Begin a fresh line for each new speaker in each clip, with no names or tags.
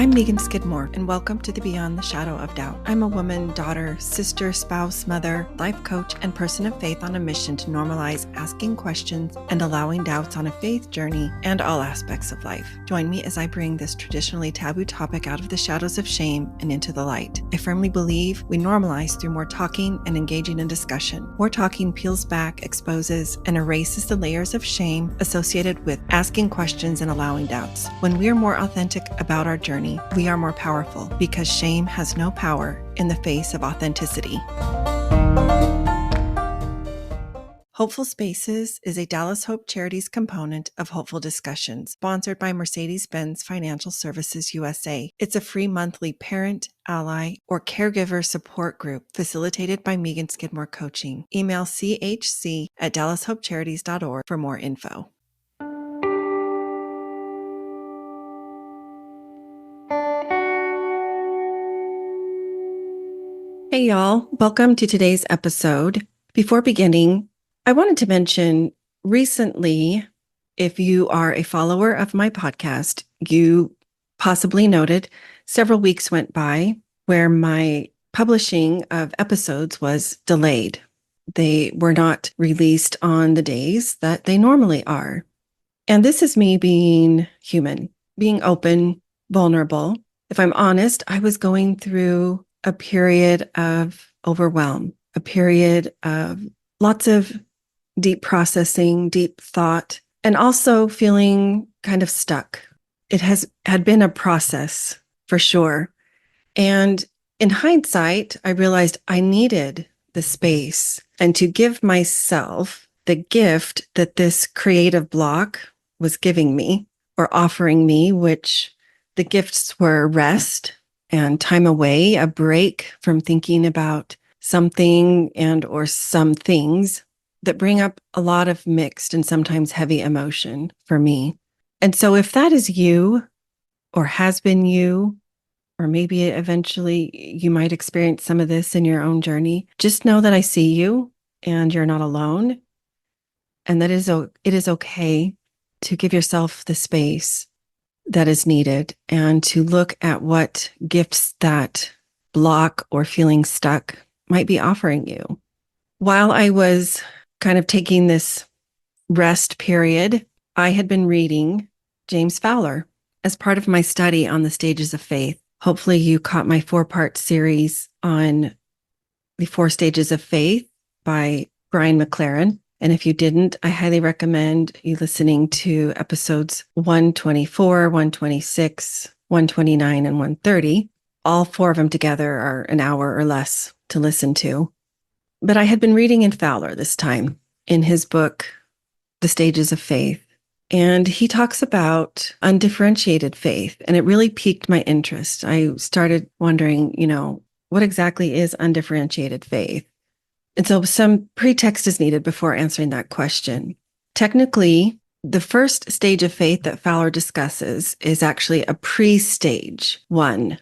I'm Megan Skidmore, and welcome to the Beyond the Shadow of Doubt. I'm a woman, daughter, sister, spouse, mother, life coach, and person of faith on a mission to normalize asking questions and allowing doubts on a faith journey and all aspects of life. Join me as I bring this traditionally taboo topic out of the shadows of shame and into the light. I firmly believe we normalize through more talking and engaging in discussion. More talking peels back, exposes, and erases the layers of shame associated with asking questions and allowing doubts. When we are more authentic about our journey, we are more powerful because shame has no power in the face of authenticity. Hopeful Spaces is a Dallas Hope Charities component of Hopeful Discussions, sponsored by Mercedes-Benz Financial Services USA. It's a free monthly parent, ally, or caregiver support group facilitated by Megan Skidmore Coaching. Email chc@dallashopecharities.org for more info. Hey y'all, welcome to today's episode. Before beginning, I wanted to mention recently, if you are a follower of my podcast, you possibly noted several weeks went by where my publishing of episodes was delayed. They were not released on the days that they normally are. And this is me being human, being open, vulnerable. If I'm honest, I was going through a period of overwhelm, a period of lots of deep processing, deep thought, and also feeling kind of stuck. It had been a process for sure. And in hindsight, I realized I needed the space and to give myself the gift that this creative block was giving me or offering me, which the gifts were rest and time away, a break from thinking about something and or some things that bring up a lot of mixed and sometimes heavy emotion for me. And so if that is you or has been you, or maybe eventually you might experience some of this in your own journey, just know that I see you and you're not alone. And that it is okay to give yourself the space that is needed and to look at what gifts that block or feeling stuck might be offering you. While I was kind of taking this rest period, I had been reading James Fowlers as part of my study on the stages of faith. Hopefully you caught my 4-part series on the 4 stages of faith by Brian McLaren. And if you didn't, I highly recommend you listening to episodes 124, 126, 129, and 130. All 4 of them together are an hour or less to listen to. But I had been reading in Fowler this time in his book, The Stages of Faith. And he talks about undifferentiated faith. And it really piqued my interest. I started wondering, what exactly is undifferentiated faith? And so some pretext is needed before answering that question. Technically, the first stage of faith that Fowler discusses is actually a pre-stage 1.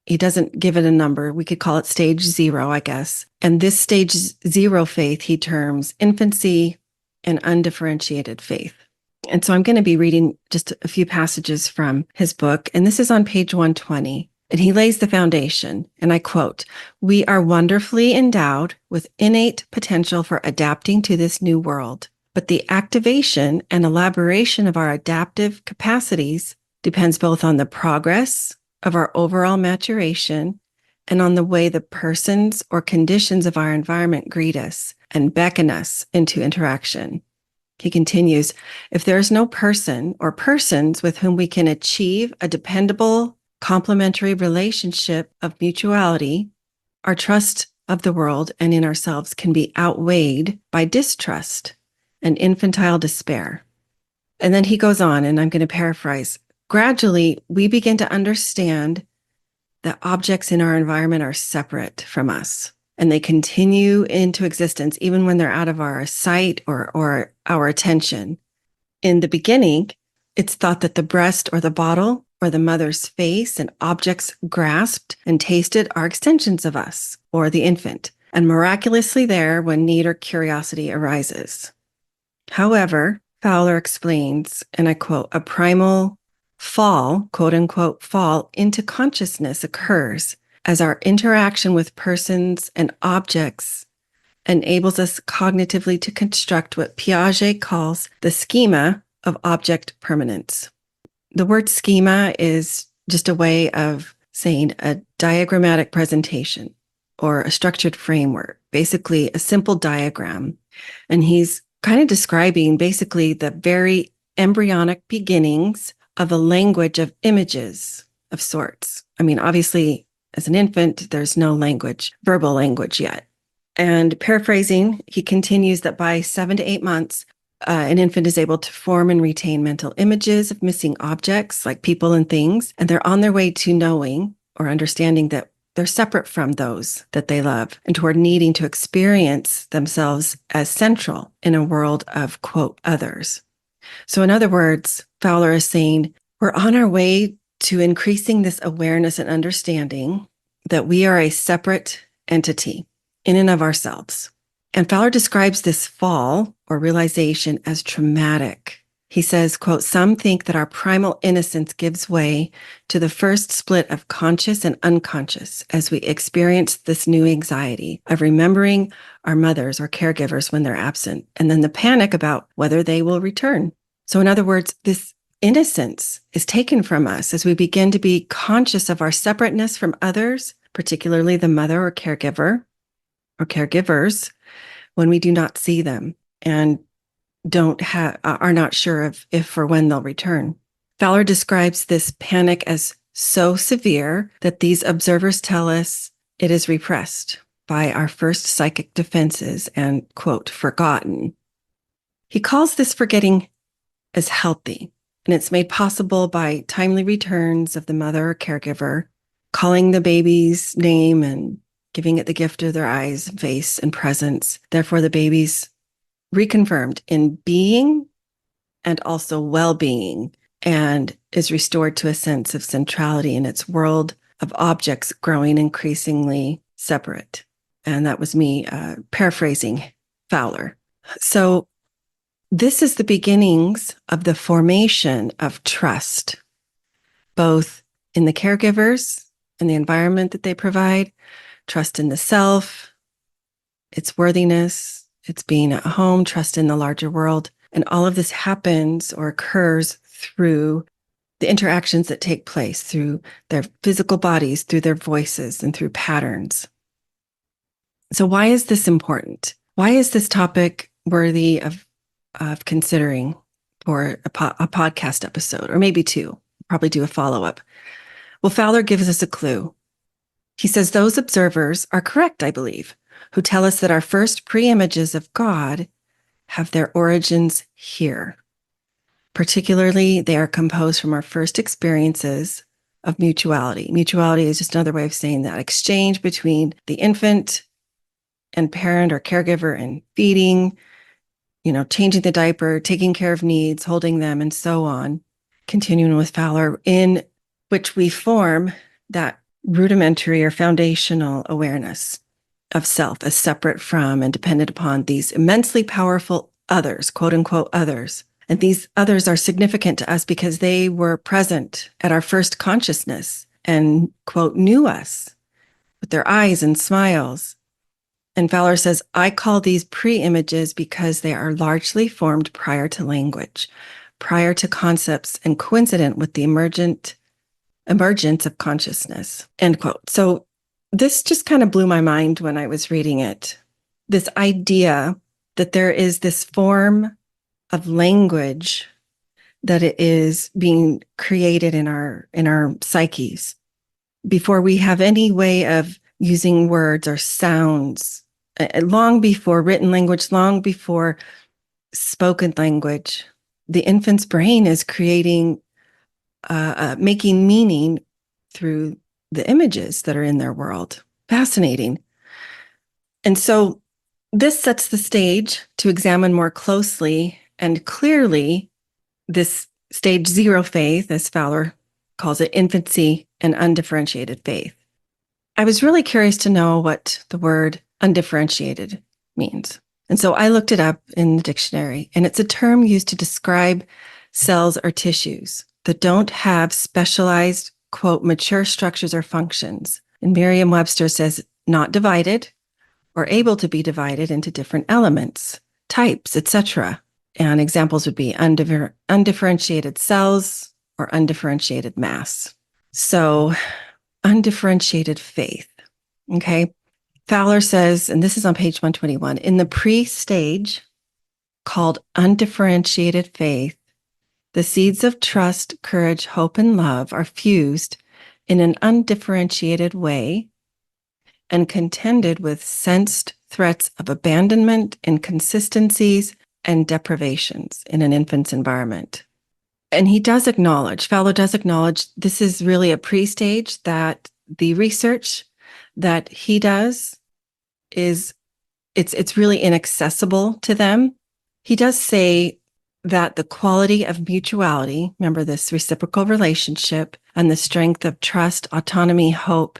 He doesn't give it a number. We could call it stage 0, I guess. And this stage 0 faith he terms infancy and undifferentiated faith. And so I'm going to be reading just a few passages from his book. And this is on page 120. And he lays the foundation, and I quote, "We are wonderfully endowed with innate potential for adapting to this new world, but the activation and elaboration of our adaptive capacities depends both on the progress of our overall maturation and on the way the persons or conditions of our environment greet us and beckon us into interaction." He continues, "If there is no person or persons with whom we can achieve a dependable complementary relationship of mutuality, our trust of the world and in ourselves can be outweighed by distrust and infantile despair." And then he goes on, and I'm going to paraphrase. "Gradually, we begin to understand that objects in our environment are separate from us, and they continue into existence even when they're out of our sight or our attention. In the beginning, it's thought that the breast or the bottle or the mother's face and objects grasped and tasted are extensions of us or the infant, and miraculously there when need or curiosity arises. However," Fowler explains, and I quote, "a primal fall, quote unquote, fall into consciousness occurs as our interaction with persons and objects enables us cognitively to construct what Piaget calls the schema of object permanence. The word schema is just a way of saying a diagrammatic presentation or a structured framework, basically a simple diagram. And he's kind of describing basically the very embryonic beginnings of a language of images of sorts. I mean, obviously, as an infant, there's no language, verbal language yet. And paraphrasing, he continues that by 7 to 8 months, an infant is able to form and retain mental images of missing objects like people and things, and they're on their way to knowing or understanding that they're separate from those that they love and toward needing to experience themselves as central in a world of, quote, others. So in other words, Fowler is saying we're on our way to increasing this awareness and understanding that we are a separate entity in and of ourselves. And Fowler describes this fall or realization as traumatic. He says, quote, some think that our primal innocence gives way to the first split of conscious and unconscious as we experience this new anxiety of remembering our mothers or caregivers when they're absent, and then the panic about whether they will return. So in other words, this innocence is taken from us as we begin to be conscious of our separateness from others, particularly the mother or caregiver or caregivers, when we do not see them and are not sure of if or when they'll return. Fowler describes this panic as so severe that these observers tell us it is repressed by our first psychic defenses and, quote, forgotten. He calls this forgetting as healthy, and it's made possible by timely returns of the mother or caregiver, calling the baby's name and giving it the gift of their eyes, face, and presence. Therefore, the baby's reconfirmed in being and also well-being and is restored to a sense of centrality in its world of objects growing increasingly separate. And that was me paraphrasing Fowler. So this is the beginnings of the formation of trust, both in the caregivers and the environment that they provide, trust in the self, its worthiness, its being at home, trust in the larger world. And all of this happens or occurs through the interactions that take place, through their physical bodies, through their voices, and through patterns. So why is this important? Why is this topic worthy of considering for a podcast episode, or maybe two? Probably do a follow-up. Well, Fowler gives us a clue. He says those observers are correct, I believe, who tell us that our first pre-images of God have their origins here. Particularly, they are composed from our first experiences of mutuality. Mutuality is just another way of saying that exchange between the infant and parent or caregiver and feeding, changing the diaper, taking care of needs, holding them, and so on. Continuing with Fowler, in which we form that rudimentary or foundational awareness of self as separate from and dependent upon these immensely powerful others, quote unquote others. And these others are significant to us because they were present at our first consciousness and, quote, knew us with their eyes and smiles. And Fowler says, I call these pre-images because they are largely formed prior to language, prior to concepts, and coincident with the emergence of consciousness, end quote. So this just kind of blew my mind when I was reading it. This idea that there is this form of language that it is being created in our psyches before we have any way of using words or sounds, long before written language, long before spoken language. The infant's brain is creating, making meaning through the images that are in their world. Fascinating. And so this sets the stage to examine more closely and clearly this stage 0 faith, as Fowler calls it, infancy and undifferentiated faith. I was really curious to know what the word undifferentiated means. And so I looked it up in the dictionary, and it's a term used to describe cells or tissues that don't have specialized, quote, mature structures or functions. And Merriam-Webster says not divided or able to be divided into different elements, types, etc. And examples would be undifferentiated cells or undifferentiated mass. So undifferentiated faith. Okay. Fowler says, and this is on page 121, in the pre-stage called undifferentiated faith, the seeds of trust, courage, hope, and love are fused in an undifferentiated way and contended with sensed threats of abandonment, inconsistencies, and deprivations in an infant's environment. And Fowler does acknowledge this is really a pre-stage, that the research that he does it's really inaccessible to them. He does say that the quality of mutuality, remember this reciprocal relationship, and the strength of trust, autonomy, hope,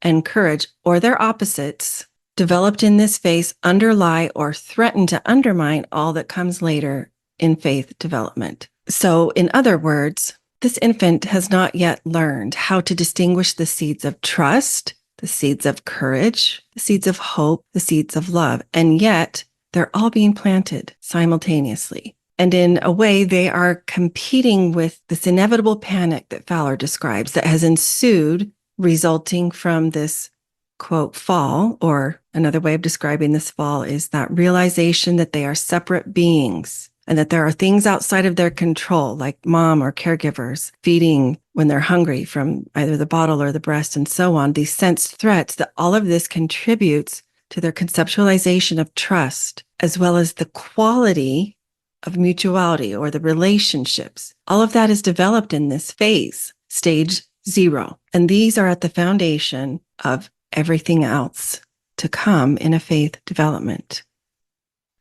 and courage, or their opposites, developed in this phase, underlie or threaten to undermine all that comes later in faith development. So, in other words, this infant has not yet learned how to distinguish the seeds of trust, the seeds of courage, the seeds of hope, the seeds of love, and yet they're all being planted simultaneously. And in a way, they are competing with this inevitable panic that Fowler describes that has ensued, resulting from this, quote, fall, or another way of describing this fall is that realization that they are separate beings and that there are things outside of their control, like mom or caregivers feeding when they're hungry from either the bottle or the breast and so on, these sensed threats, that all of this contributes to their conceptualization of trust, as well as the quality of mutuality or the relationships. All of that is developed in this phase, stage 0. And these are at the foundation of everything else to come in a faith development.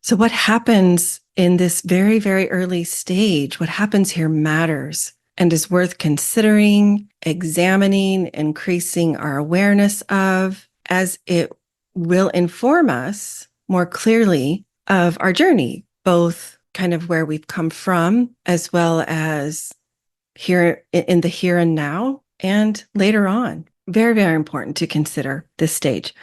So what happens in this very, very early stage, what happens here matters and is worth considering, examining, increasing our awareness of, as it will inform us more clearly of our journey, both kind of where we've come from, as well as here in the here and now and later on. Very, very important to consider this stage.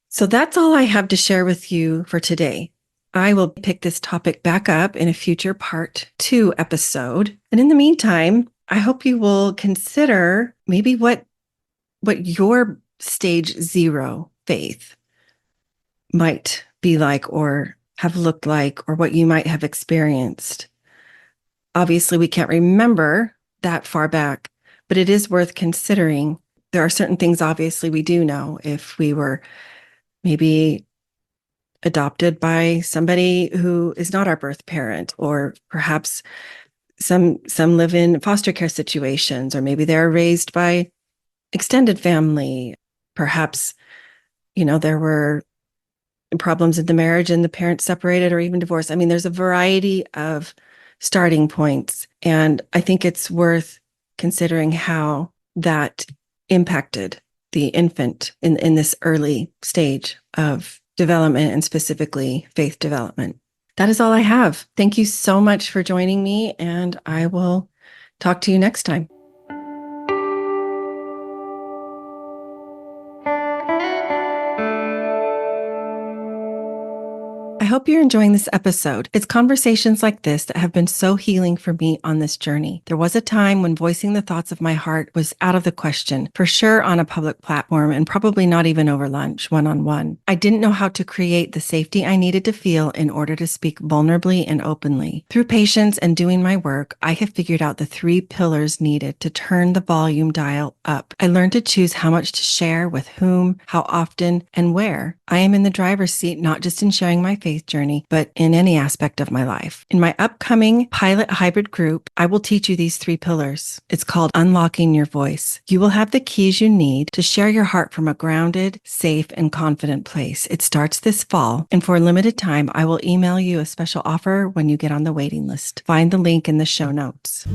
So that's all I have to share with you for today. I will pick this topic back up in a future part 2 episode. And in the meantime, I hope you will consider maybe what your stage 0 faith might be like, or have looked like, or what you might have experienced. Obviously, we can't remember that far back, but it is worth considering. There are certain things, obviously, we do know. If we were maybe adopted by somebody who is not our birth parent, or perhaps some live in foster care situations, or maybe they're raised by extended family. Perhaps, there were problems in the marriage and the parents separated or even divorced. I mean, there's a variety of starting points. And I think it's worth considering how that impacted the infant in this early stage of development, and specifically faith development. That is all I have. Thank you so much for joining me, and I will talk to you next time. I hope you're enjoying this episode. It's conversations like this that have been so healing for me on this journey. There was a time when voicing the thoughts of my heart was out of the question, for sure on a public platform, and probably not even over lunch, one-on-one. I didn't know how to create the safety I needed to feel in order to speak vulnerably and openly. Through patience and doing my work, I have figured out the 3 pillars needed to turn the volume dial up. I learned to choose how much to share, with whom, how often, and where. I am in the driver's seat, not just in sharing my faith journey, but in any aspect of my life. In my upcoming pilot hybrid group, I will teach you these 3 pillars. It's called Unlocking Your Voice. You will have the keys you need to share your heart from a grounded, safe, and confident place. It starts this fall, and for a limited time, I will email you a special offer when you get on the waiting list. Find the link in the show notes.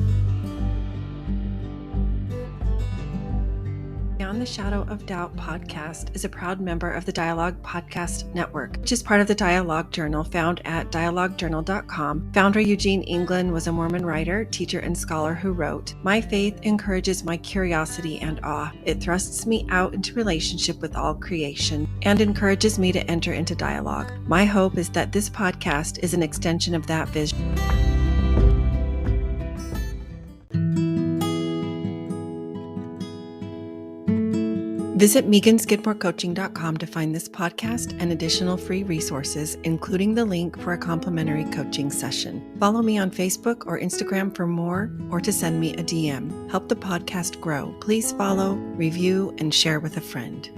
On the the Shadow of Doubt podcast is a proud member of the Dialogue Podcast Network, which is part of the Dialogue Journal found at dialoguejournal.com. Founder Eugene England was a Mormon writer, teacher, and scholar who wrote, "My faith encourages my curiosity and awe. It thrusts me out into relationship with all creation and encourages me to enter into dialogue. My hope is that this podcast is an extension of that vision." Visit meganskidmorecoaching.com to find this podcast and additional free resources, including the link for a complimentary coaching session. Follow me on Facebook or Instagram for more, or to send me a DM. Help the podcast grow. Please follow, review, and share with a friend.